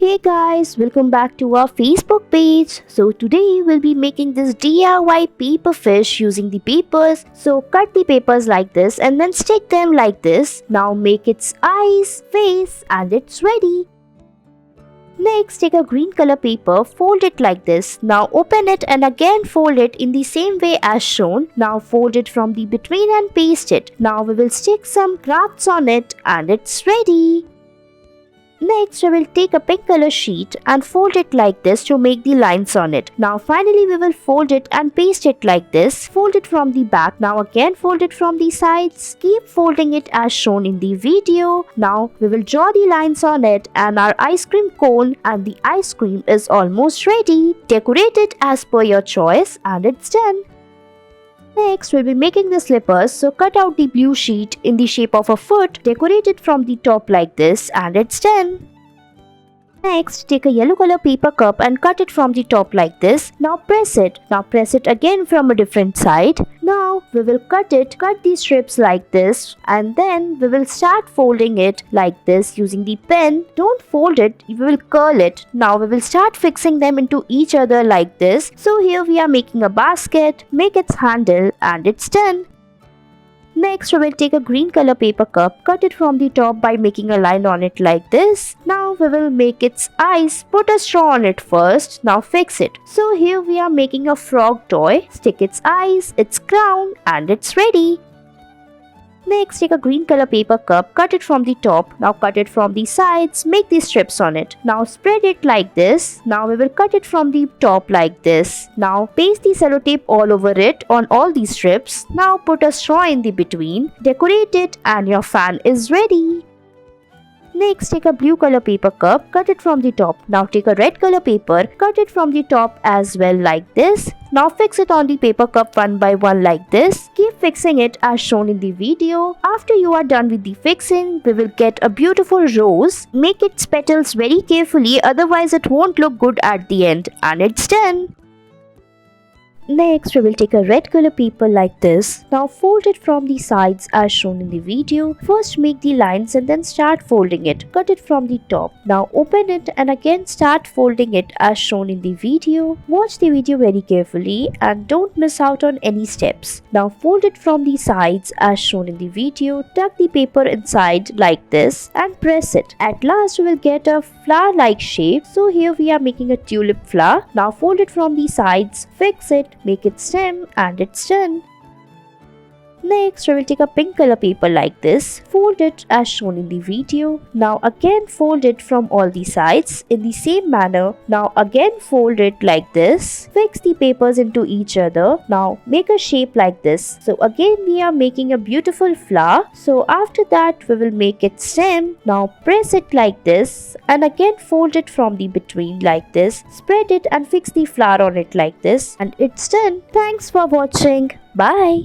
Hey guys, welcome back to our Facebook page. So today we'll be making this DIY paper fish using the papers. So cut the papers like this and then stick them like this. Now make its eyes, face and it's ready. Next, take a green color paper, fold it like this. Now open it and again fold it in the same way as shown. Now fold it from the between and paste it. Now we will stick some crafts on it and it's ready. Next, we will take a pink color sheet and fold it like this to make the lines on it. Now finally we will fold it and paste it like this. Fold it from the back. Now again fold it from the sides. Keep folding it as shown in the video. Now we will draw the lines on it and our ice cream cone, and the ice cream is almost ready. Decorate it as per your choice and it's done. Next, we'll be making the slippers, so cut out the blue sheet in the shape of a foot, decorate it from the top like this and it's done. Next, take a yellow color paper cup and cut it from the top like this. Now press it. Now press it again from a different side. Now we will cut these strips like this, and then we will start folding it like this using the pen. Don't fold it, we will curl it. Now we will start fixing them into each other like this. So here we are making a basket, make its handle and it's done. Next, we will take a green color paper cup, cut it from the top by making a line on it like this. Now we will make its eyes, put a straw on it first, now fix it. So here we are making a frog toy, stick its eyes, its crown and it's ready. Next, take a green color paper cup, cut it from the top, now cut it from the sides, make these strips on it. Now spread it like this. Now we will cut it from the top like this. Now paste the sellotape all over it on all these strips. Now put a straw in the between, decorate it and your fan is ready. Next, take a blue color paper cup, cut it from the top. Now take a red color paper, cut it from the top as well like this. Now fix it on the paper cup one by one like this. Keep fixing it as shown in the video. After you are done with the fixing, we will get a beautiful rose. Make its petals very carefully, otherwise it won't look good at the end. And it's done. Next, we will take a red color paper like this. Now fold it from the sides as shown in the video. First make the lines and then start folding it. Cut it from the top. Now open it and again start folding it as shown in the video. Watch the video very carefully and don't miss out on any steps. Now fold it from the sides as shown in the video. Tuck the paper inside like this and press it. At last, we will get a flower-like shape. So here we are making a tulip flower. Now fold it from the sides, fix it, make it stem and it's done. Next, we will take a pink color paper like this, fold it as shown in the video. Now again fold it from all the sides in the same manner. Now again fold it like this, fix the papers into each other. Now make a shape like this. So again we are making a beautiful flower. So after that we will make it stem. Now press it like this and again fold it from the between like this. Spread it and fix the flower on it like this and it's done. Thanks for watching. Bye.